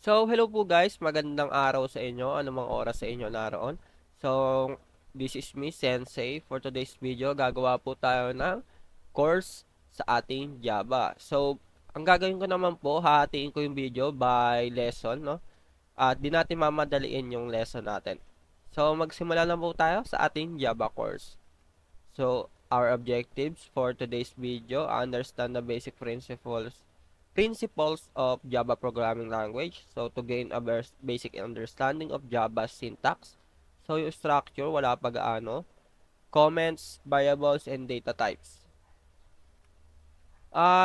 So, hello po guys, magandang araw sa inyo, anumang oras sa inyo naroon. So, this is me, Sensei. For today's video, gagawa po tayo ng course sa ating Java. So, ang gagawin ko naman po, hahatiin ko yung video by lesson, no? At di natin mamadaliin yung lesson natin. So, magsimula na po tayo sa ating Java course. So, our objectives for today's video, understand the basic principles of Java programming language. So, to gain a basic understanding of Java syntax. So, yung structure, wala pa gaano. Comments, variables, and data types.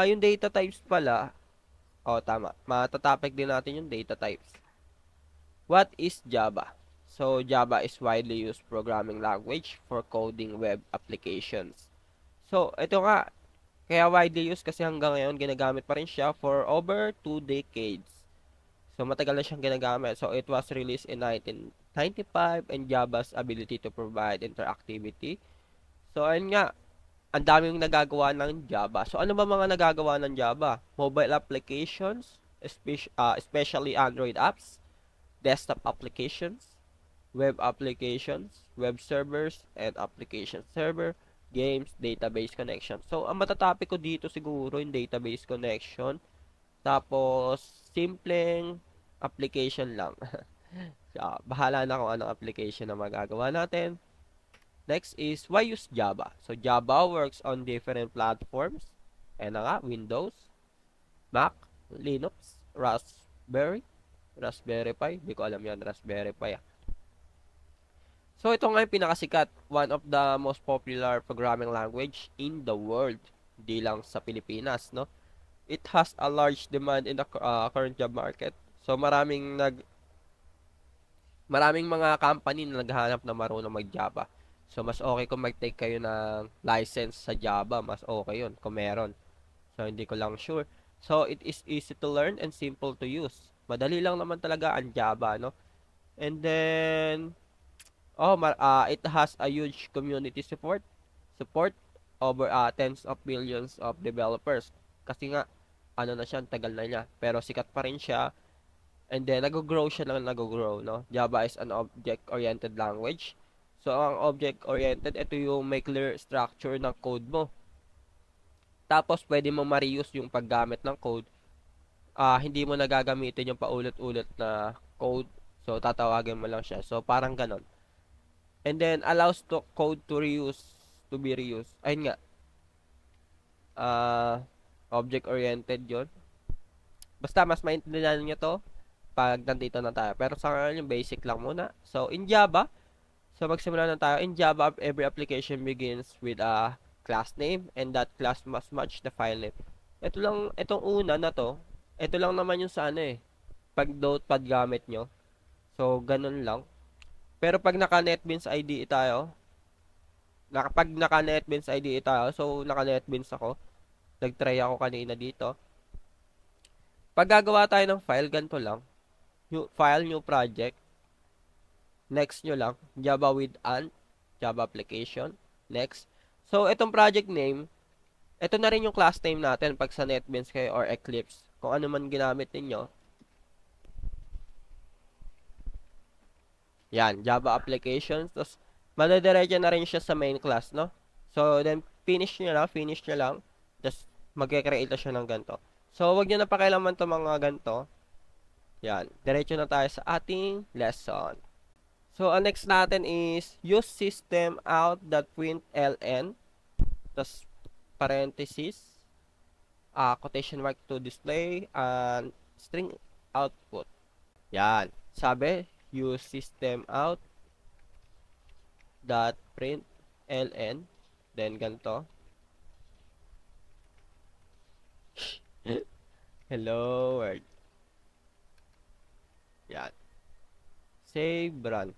Yung data types pala, tama. Matatopic din natin yung data types. What is Java? So, Java is widely used programming language for coding web applications. So, ito nga, kaya widely used kasi hanggang ngayon ginagamit pa rin siya for over 2 decades. So, matagal na siyang ginagamit. So, it was released in 1995 and Java's ability to provide interactivity. So, ayun nga, ang daming nagagawa ng Java. So, ano ba mga nagagawa ng Java? Mobile applications, especially Android apps, desktop applications, web servers, and application server, games, database connection. So, ang matatopic ko dito siguro yung database connection. Tapos, simpleng application lang. So, bahala na kung anong application na magagawa natin. Next is, why use Java? So, Java works on different platforms. Ayan na nga, Windows, Mac, Linux, Raspberry Pi. Hindi ko alam yan, Raspberry Pi. So, ito nga yung pinakasikat. One of the most popular programming language in the world. Hindi lang sa Pilipinas, no? It has a large demand in the current job market. So, maraming mga company na naghahanap na marunong mag-Java. So, mas okay kung mag-take kayo ng license sa Java. Mas okay yun kung meron. So, hindi ko lang sure. So, it is easy to learn and simple to use. Madali lang naman talaga ang Java, no? And then, it has a huge community support over tens of millions of developers. Kasi nga, ano na siya, tagal na niya. Pero sikat pa rin siya. And then, nag-grow siya lang nag-grow, no? Java is an object-oriented language. So, ang object-oriented, ito yung may clear structure ng code mo. Tapos, pwede mo ma-reuse yung paggamit ng code. Hindi mo nagagamitin yung paulit-ulit na code. So, tatawagin mo lang siya. So, parang ganon. And then, allows code to be reused. Ayun nga. Object-oriented yon. Basta, mas maintindihan nyo to pag nandito na tayo. Pero sa ngayon, yung basic lang muna. So, in Java, magsimula na tayo. In Java, every application begins with a class name and that class must match the file name. Ito lang, itong una na to, ito lang naman yung sa ano eh. Pag notepad gamit nyo. So, ganun lang. Pero pag naka-NetBeans IDE tayo, pag naka-NetBeans IDE tayo, so naka-NetBeans ako, nag-try ako kanina dito. Pag gagawa tayo ng file, ganito lang. New file, new project. Next nyo lang, Java with Ant, Java application. Next. So, itong project name, ito na rin yung class name natin pag sa NetBeans kayo or Eclipse. Kung ano man ginamit ninyo. Yan, Java applications. Tapos, madadiretso na rin siya sa main class, no? So, then, finish nyo lang. Just, mag-create siya ng ganito. So, wag nyo na pakialaman to mga ganito. Yan, diretso na tayo sa ating lesson. So, ang next natin is, use system out.println. Tapos, parenthesis, quotation mark to display, and string output. Yan, sabi, use system out dot println, then ganito. Hello world. Yan, save, run.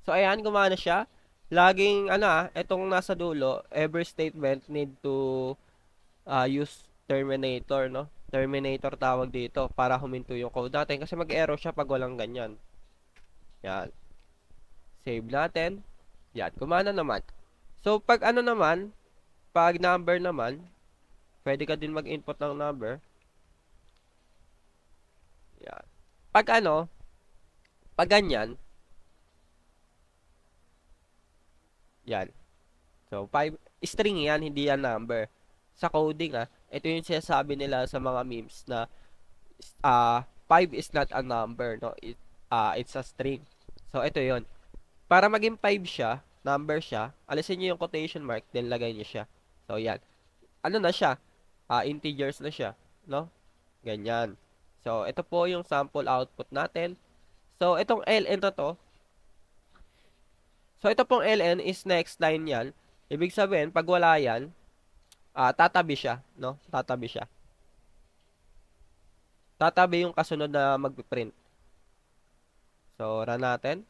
So ayan, gumana siya. Laging itong nasa dulo, every statement need to use terminator, no? Terminator tawag dito para huminto yung code natin kasi mag-error siya pag walang ganyan. Yan. Save natin. Yan, gumana naman. So, pag pag number naman, pwede ka din mag-input ng number. pag ano, pag ganyan, yan. So, 5, string yan, hindi yan number. Sa coding, ito yung sinasabi nila sa mga memes na 5 is not a number, no? It's a string. So, ito yon. Para maging 5 siya, number siya, alisin niyo yung quotation mark, then lagay niyo siya. So, yan. Ano na siya? Integers na siya, no? Ganyan. So, ito po yung sample output natin. So, itong ln na to, so ito pong ln is next line yan. Ibig sabihin, pag wala yan, tatabi siya, no? Tatabi siya. Tatabi yung kasunod na magpiprint. So, run natin.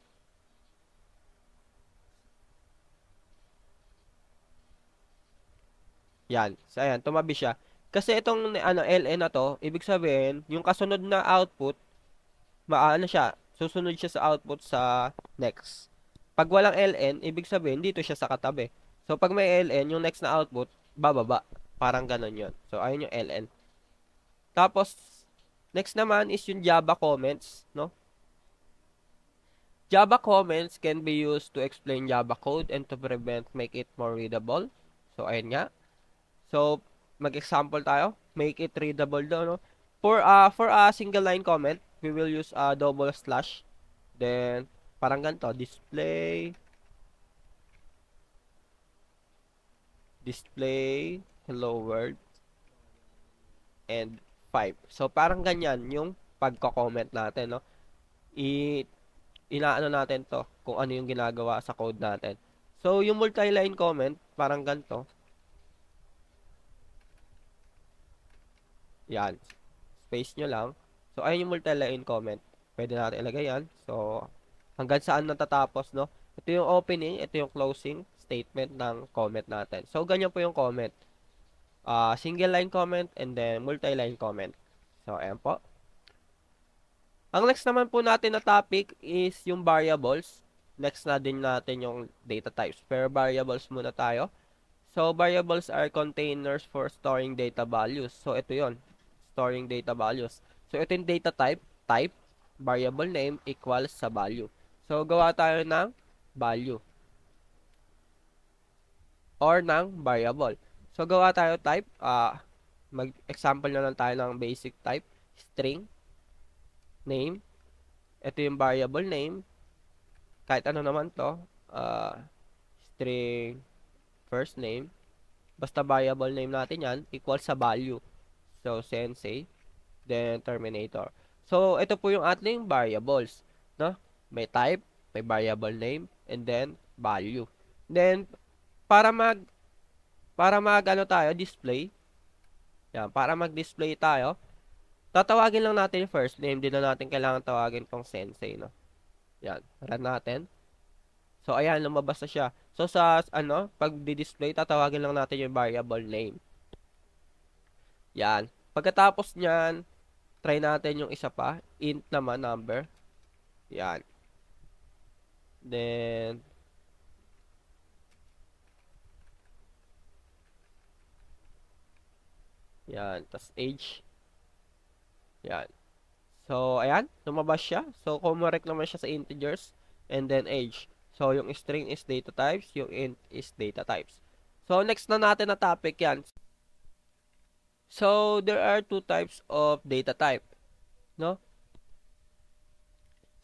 Yan. So, ayan, tumabi siya. Kasi itong ln na to, ibig sabihin, yung kasunod na output, maano siya, susunod siya sa output sa next. Pag walang ln, ibig sabihin, dito siya sa katabi. So, pag may ln, yung next na output, bababa. Parang ganun yun. So, ayun yung ln. Tapos, next naman is yung Java comments, no? Java comments can be used to explain Java code and to make it more readable. So, ayun nga. So, mag-example tayo. Make it readable daw, no? For a single line comment, we will use a double slash. Then, parang ganito, display hello world and 5. So, parang ganyan yung pagko-comment natin, no? Inaano natin to kung ano yung ginagawa sa code natin. So, yung multi-line comment, parang ganito. Yan. Space nyo lang. So, ayun yung multi-line comment. Pwede natin ilagay yan. So, hanggang saan natatapos, no? Ito yung opening, ito yung closing statement ng comment natin. So, ganyan po yung comment. Single line comment and then multi-line comment. So, ayan po. Ang next naman po natin na topic is yung variables. Next na din natin yung data types. Pero variables muna tayo. So, variables are containers for storing data values. So, ito yon, storing data values. So, ito yung data type, variable name equals sa value. So, gawa tayo ng value or ng variable. So, gawa tayo type, mag-example na lang tayo ng basic type, string, name, ito yung variable name, kahit ano naman to, string, first name, basta variable name natin yan, equals sa value. So, sensei, then terminator. So, ito po yung ating variables, no? May type, may variable name, and then value. Then, para mag ano tayo, display, yan, para mag-display tayo, tatawagin lang natin yung first name, din na natin kailangan tawagin tong sensei, no? Yan, run natin. So, ayan, lumabas na siya. So, sa, pag di-display, tatawagin lang natin yung variable name. Yan. Pagkatapos nyan, try natin yung isa pa. Int naman, number. Yan. Then, yan. Tapos, age. Yan. So, ayan. Lumabas siya. So, kumarek naman siya sa integers. And then, age. So, yung string is data types. Yung int is data types. So, next na natin na topic yan. So, there are two types of data type. No?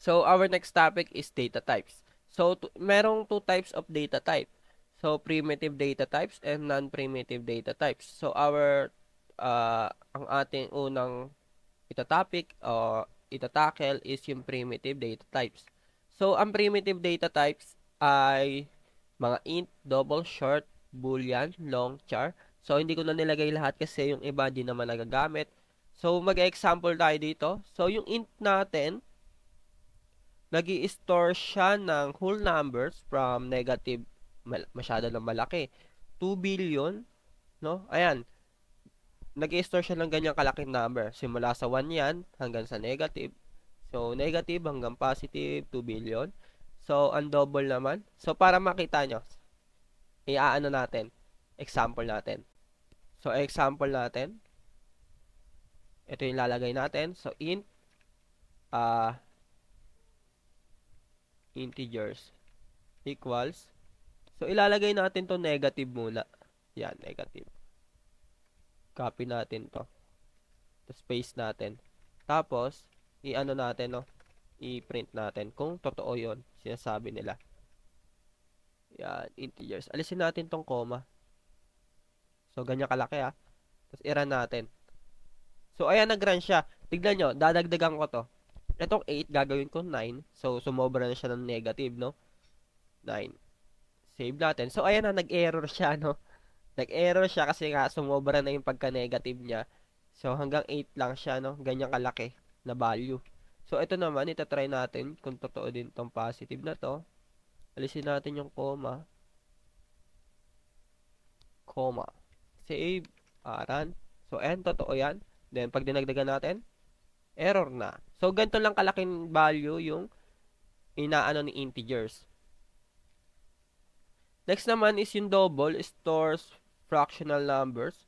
So, our next topic is data types. So, merong two types of data type. So, primitive data types and non-primitive data types. So, ang ating unang itatopic o itatackle is yung primitive data types. So, ang primitive data types ay mga int, double, short, boolean, long, char. So, hindi ko na nilagay lahat kasi yung iba di naman nagagamit. So, mag-example tayo dito. So, yung int natin, nag-i-store siya ng whole numbers from negative, masyado na malaki, 2 billion, no? Ayan, nag-i-store siya ng ganyang kalaking number. Simula sa 1 yan, hanggang sa negative. So, negative hanggang positive, 2 billion. So, ang double naman. So, para makita nyo, iaano natin, example natin. So, example natin, ito yung lalagay natin. So, int integers equals. So, ilalagay natin to negative muna. Yan, negative. Copy natin to. Space natin. Tapos, i-ano natin, no? I-print natin kung totoo yon sinasabi nila. Yan, integers. Alisin natin tong comma. So, ganyan kalaki, ah. Tapos, i-run natin. So, ayan, nag-run siya. Tignan nyo, dadagdagan ko to. Itong 8, gagawin ko 9. So, sumobra na siya ng negative, no? 9. Save natin. So, ayan na, nag-error siya, no? Nag-error siya kasi nga, sumobra na yung pagka-negative niya. So, hanggang 8 lang siya, no? Ganyan kalaki na value. So, ito naman, itatry natin kung totoo din tong positive na to. Alisin natin yung comma. Comma. Save. Run. So, ayan, totoo yan. Then, pag dinagdagan natin, error na. So, ganito lang kalaking value yung inaano ni integers. Next naman is yung double. Stores fractional numbers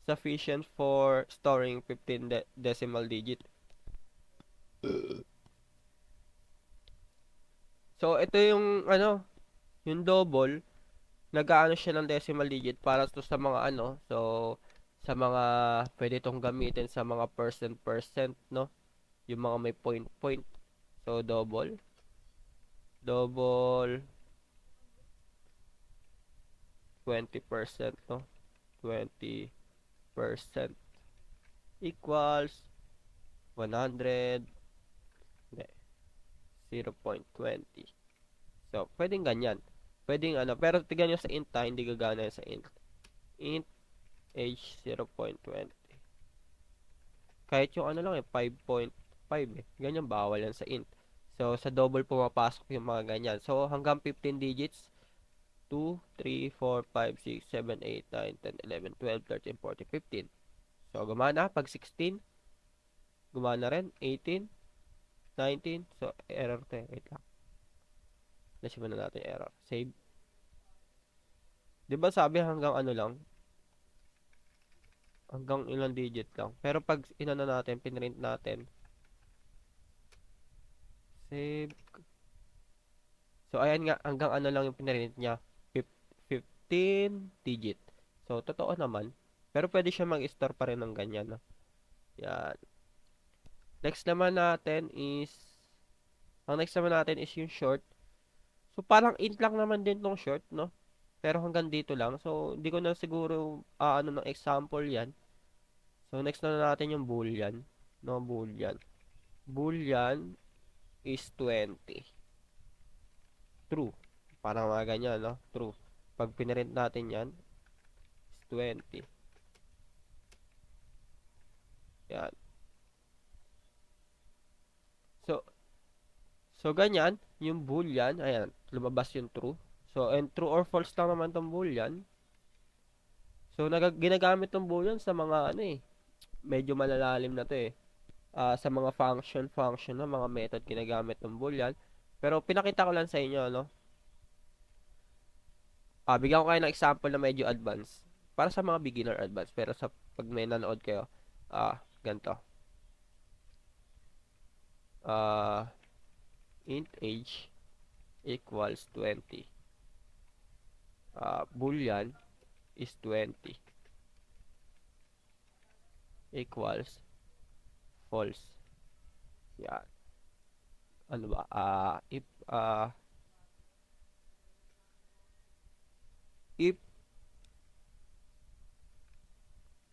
sufficient for storing 15 decimal digit. So, ito yung, ano, yung double, nag-aano siya ng decimal digit para to sa mga, ano, so, sa mga, pwede itong gamitin sa mga percent, no? Yung mga may point. So, double, 20%, no? 20% equals 100, 0.20. So, pwedeng ganyan. Pwedeng ano, pero tignan nyo sa int ha, hindi gagana sa int. Int age 0.20. Kahit yung ano lang eh, 5.5 eh. Ganyan, bawal yan sa int. So, sa double pumapasok yung mga ganyan. So, hanggang 15 digits, 2, 3, 4, 5, 6, 7, 8, 9, 10, 11, 12, 13, 14, 15. So, gumana. Pag 16, gumana rin. 18, 19. So, error to eh. Wait lang. Nasiman na natin error. Save. Diba sabi hanggang ano lang? Hanggang ilang digit lang. Pero pag inano natin, pinrint natin. Save. So, ayan nga, hanggang ano lang yung pinrint niya. 15 digit. So, totoo naman. Pero pwede siya mag-store pa rin ng ganyan. No? Yan. Next naman natin is, ang next naman natin is yung short. So, parang int lang naman din tong short, no? Pero hanggang dito lang. So, hindi ko na siguro, ano ng example yan. So, next na natin yung boolean. No, boolean. Boolean is 20. True. Parang mga ganyan, no? True. Pag pinrint natin yan, is 20. Yan. So, ganyan, yung boolean, ayan, lumabas yung true. So, and true or false lang naman tong boolean. So, ginagamit tong boolean sa mga, ano eh, medyo malalalim na to eh. Sa mga function na, mga method ginagamit ng boolean. Pero, pinakita ko lang sa inyo, no? Bigyan ko kayo ng example na medyo advanced. Para sa mga beginner advanced. Pero, sa pag may nanood kayo, ganito. Int age equals 20. Boolean is 20 equals false. Yan. Ano ba? If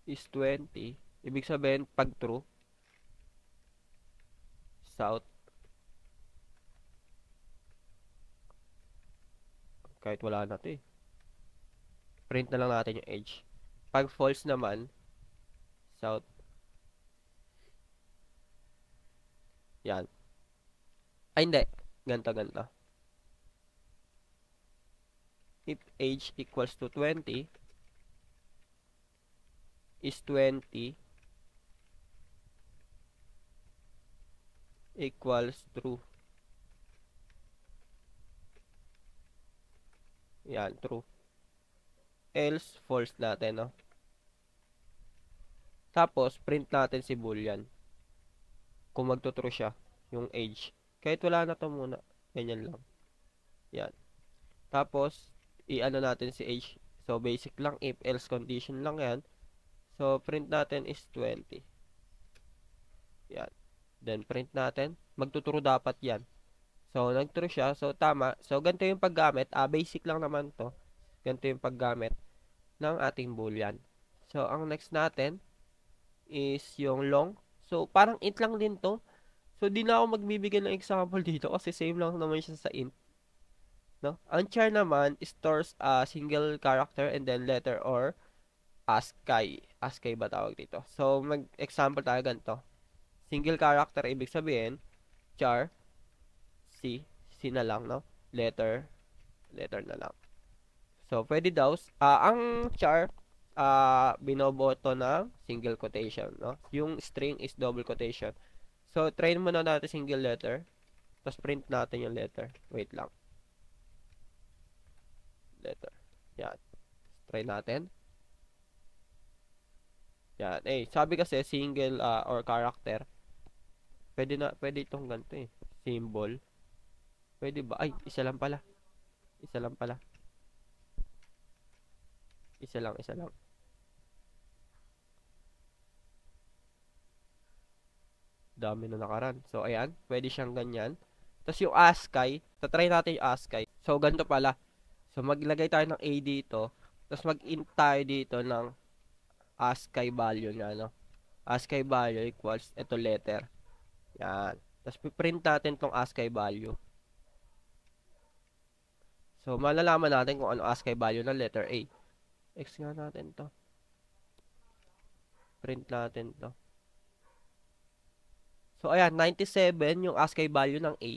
is 20, ibig sabihin pag true, south, kahit wala na to eh. Print na lang natin yung age. Pag false naman, south. Yan. Ay, hindi. Ganto. If age equals to 20, is 20 equals true. Yan, true. Else, false natin, no? Tapos, print natin si boolean. Kung magto-true siya. yung age. Kahit wala na to muna. Ganyan lang. Yan. Tapos, i-ano natin si age. So, basic lang. If else condition lang yan. So, print natin is 20. Yan. Then, print natin. Magtuturo dapat yan. So, nag-true siya. So, tama. So, ganito yung paggamit. Basic lang naman to. Ganito yung paggamit ng ating boolean. So, ang next natin is yung long. So, parang int lang din to. So, di na ako magbibigay ng example dito kasi same lang naman siya sa int. No? Ang char naman stores a single character and then letter or ASCII. ASCII ba tawag dito? So, mag-example tayo ganito. Single character, ibig sabihin, char, C, C na lang, no? Letter, letter na lang. So, pwede daw, ang char, binoboto ng single quotation, no? Yung string is double quotation. So, try muna natin single letter. Tapos, print natin yung letter. Wait lang. Letter. Yan. Try natin. Yan. Sabi kasi single or character. Pwede itong ganito eh. Symbol. Pwede ba? Ay, isa lang pala. Isa lang pala. Isa lang. Dami na nakaran. So, ayan. Pwede siyang ganyan. Tapos yung ASCII. Tatry natin yung ASCII. So, ganito pala. So, maglagay tayo ng A dito. Tapos, mag-int tayo dito ng ASCII value niya, no? ASCII value equals ito letter. Yan. Tapos, print natin tong ASCII value. So, malalaman natin kung ano ASCII value ng letter A. X nga natin to. Print natin to. So, ayan, 97 yung ASCII value ng A.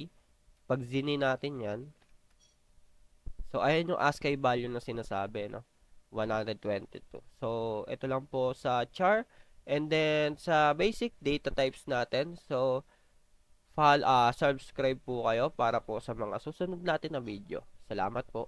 Pag zini natin yan. So, ayan yung ASCII value na sinasabi, no? 122. So, ito lang po sa char. And then, sa basic data types natin. So, subscribe po kayo para po sa mga susunod natin na video. Salamat po.